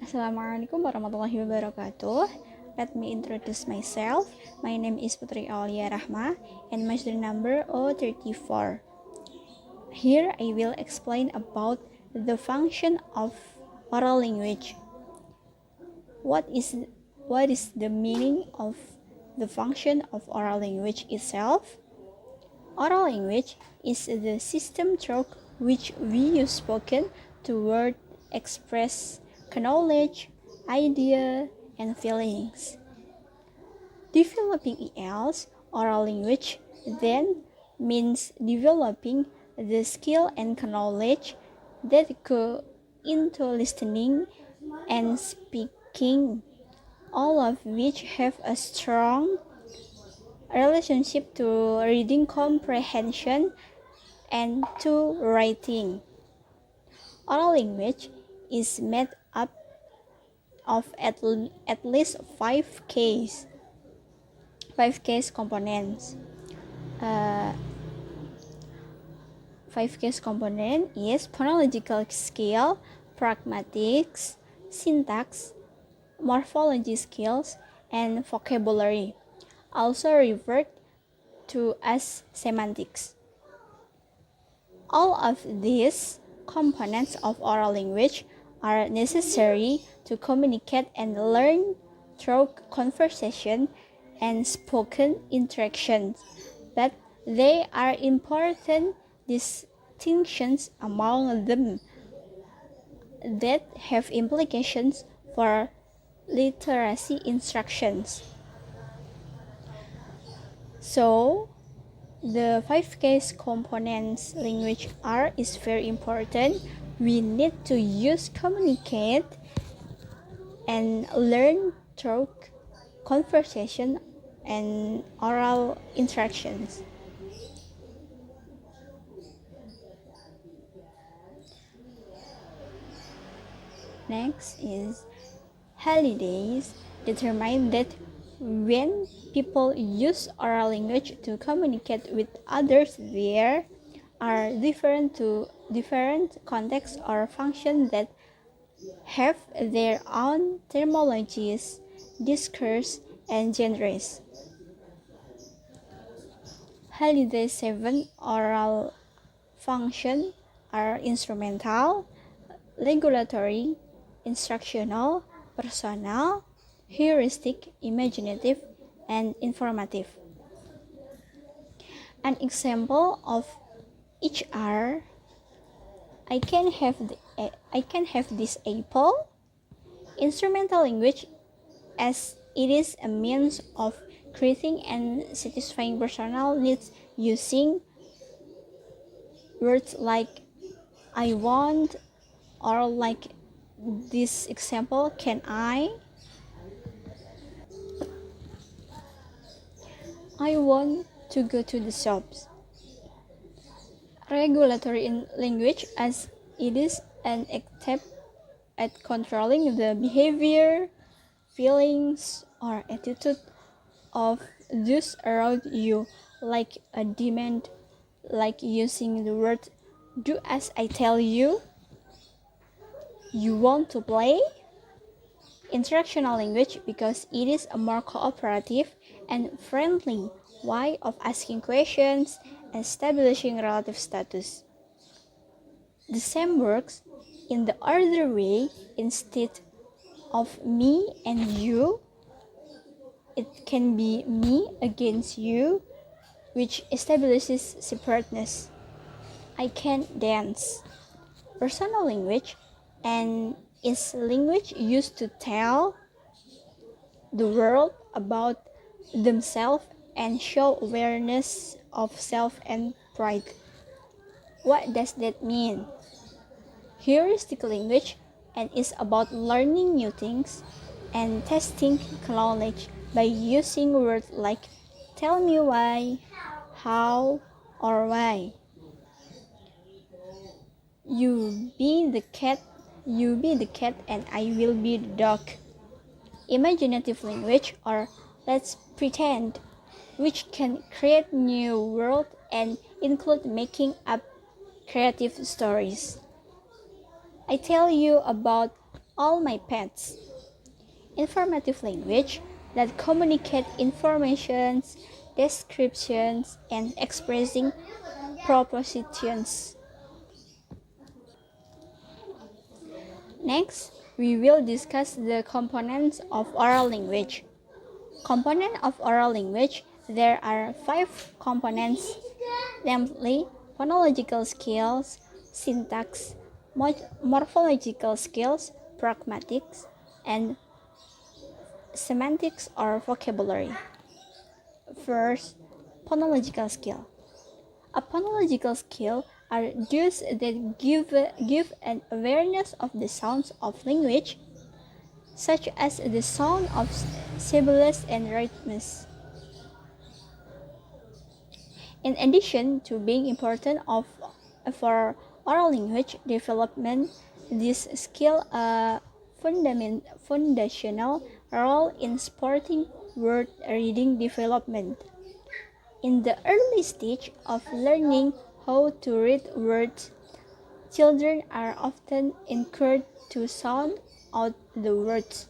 Assalamualaikum warahmatullahi wabarakatuh. Let me introduce myself. My name is Putri Aulia Rahmah and my student number 034. Here I will explain about the function of oral language. What is the meaning of the function of oral language itself? Oral language is the system through which we use spoken to word express knowledge, idea, and feelings. Developing ELs, oral language, then means developing the skill and knowledge that go into listening and speaking, all of which have a strong relationship to reading comprehension and to writing. Oral language is made up of at least five case components. Five case component is phonological skill, pragmatics, syntax, morphology skills, and vocabulary, also referred to as semantics. All of these components of oral language are necessary to communicate and learn through conversation and spoken interactions, but there are important distinctions among them that have implications for literacy instructions. So, the five case components language are is very important. We need to use communicate and learn through conversation and oral interactions. Next is holidays determine that when people use oral language to communicate with others, there are different contexts or functions that have their own terminologies, discourse, and genres. Holiday 7 oral functions are instrumental, regulatory, instructional, personal, heuristic, imaginative, and informative. An example of each are I can have this apple. Instrumental language, as it is a means of creating and satisfying personal needs using words like I want, or like this example, can I want to go to the shops. Regulatory in language, as it is an attempt at controlling the behavior, feelings, or attitude of those around you, like a demand, like using the word do as I tell you. You want to play? Instructional language, because it is a more cooperative and friendly way of asking questions and establishing relative status. The same works in the other way. Instead of me and you, it can be me against you, which establishes separateness. I can dance. Personal language, and is language used to tell the world about themselves and show awareness of self and pride. What does that mean? Heuristic language, and is about learning new things and testing knowledge by using words like tell me why, how, or why. You be the cat and I will be the dog. Imaginative language, or let's pretend, which can create new world and include making up creative stories. I tell you about all my pets. Informative language that communicate informations, descriptions, and expressing propositions. Next, we will discuss the components of oral language. Component of oral language, there are 5 components, namely phonological skills, syntax, morphological skills, pragmatics, and semantics or vocabulary. First, phonological skill. A phonological skill are those that give an awareness of the sounds of language, such as the sound of syllables and rhythms. In addition to being important for oral language development, this skill a foundational role in supporting word reading development. In the early stage of learning how to read words, children are often encouraged to sound out the words.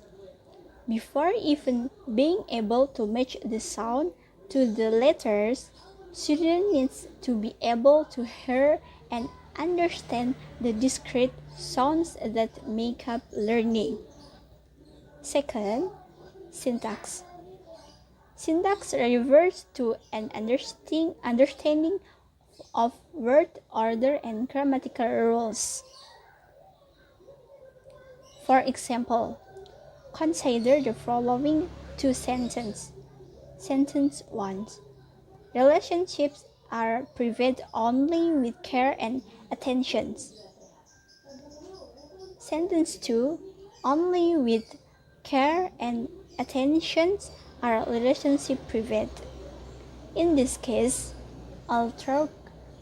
Before even being able to match the sound to the letters, students need to be able to hear and understand the discrete sounds that make up learning. Second, syntax. Syntax refers to an understanding of word order and grammatical rules. For example, consider the following 2 sentences. Sentence 1. Relationships are private only with care and attention. Sentence 2. Only with care and attention are relationships private. In this case, although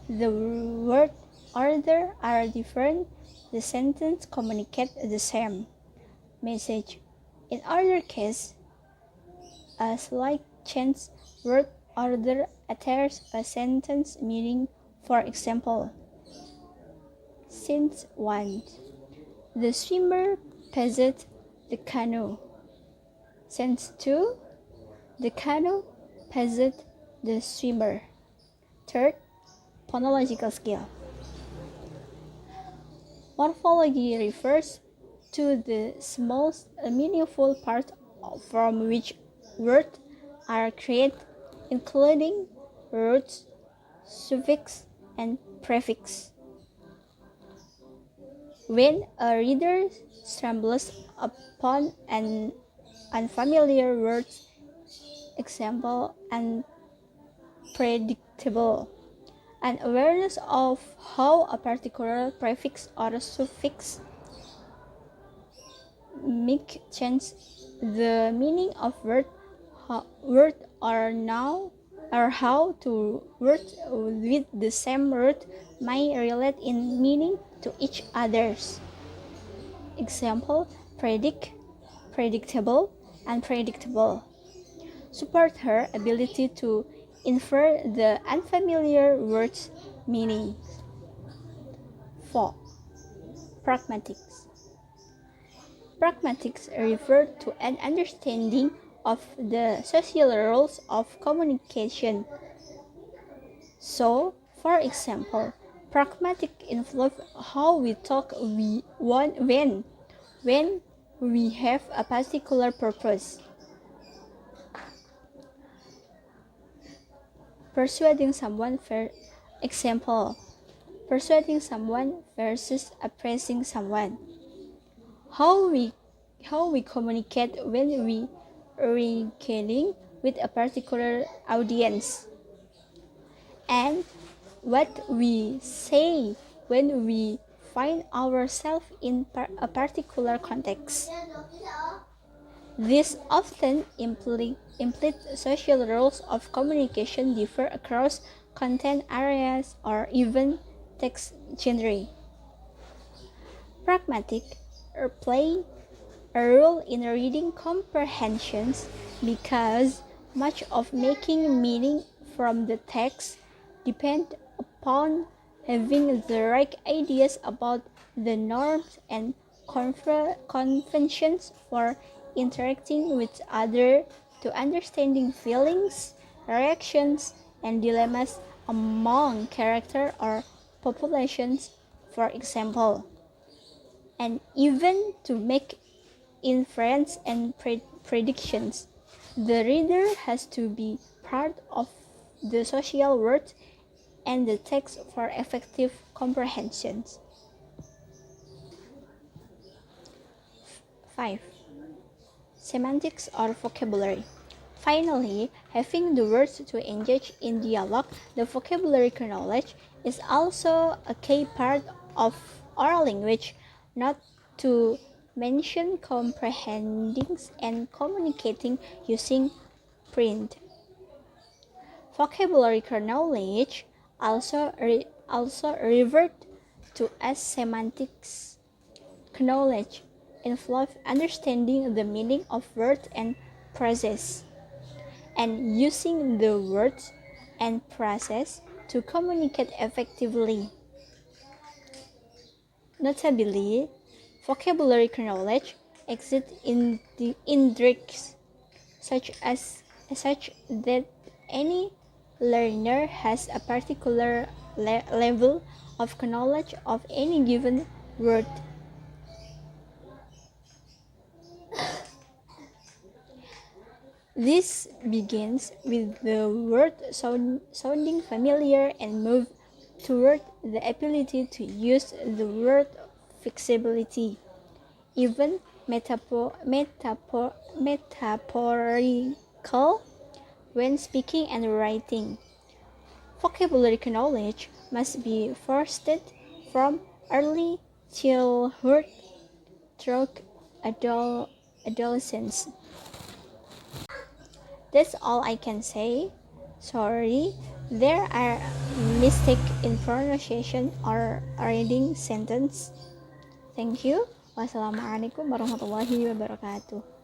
the word order are different, the sentence communicate the same message. In other case, a slight change word order alters a sentence meaning. For example, sentence 1. The swimmer passed the canoe. Sentence 2. The canoe passed the swimmer. Third, phonological skill. Morphology refers to the smallest meaningful part from which words are created, including roots, suffix, and prefix. When a reader stumbles upon an unfamiliar word, example, unpredictable, an awareness of how a particular prefix or suffix make change the meaning of word or noun, or how two words with the same root may relate in meaning to each others. Example, predict, predictable, unpredictable. Support her ability to infer the unfamiliar word's meaning. 4. Pragmatics. Pragmatics refer to an understanding of the social rules of communication. So, for example, pragmatic involve how we talk when we have a particular purpose. Persuading someone persuading someone versus appraising someone. How we communicate when we are engaging with a particular audience, and what we say when we find ourselves in a particular context. These often implicit social rules of communication differ across content areas or even text genre. Pragmatic play a role in reading comprehensions because much of making meaning from the text depends upon having the right ideas about the norms and conventions for interacting with others, to understanding feelings, reactions, and dilemmas among character or populations, for example, and even to make inference and predictions. The reader has to be part of the social world and the text for effective comprehension. 5. Semantics or vocabulary. Finally, having the words to engage in dialogue, the vocabulary knowledge is also a key part of oral language, not to mention comprehending and communicating using print. Vocabulary knowledge also referred to as semantics knowledge involves understanding the meaning of words and phrases, and using the words and phrases to communicate effectively. Notably, vocabulary knowledge exists in the index such that any learner has a particular level of knowledge of any given word. This begins with the word sounding familiar and moves toward the ability to use the word flexibility, even metaphorical when speaking and writing. Vocabulary knowledge must be fostered from early childhood through adolescence. That's all I can say. Sorry, there are mistakes in pronunciation or reading sentence. Thank you. Wassalamualaikum warahmatullahi wabarakatuh.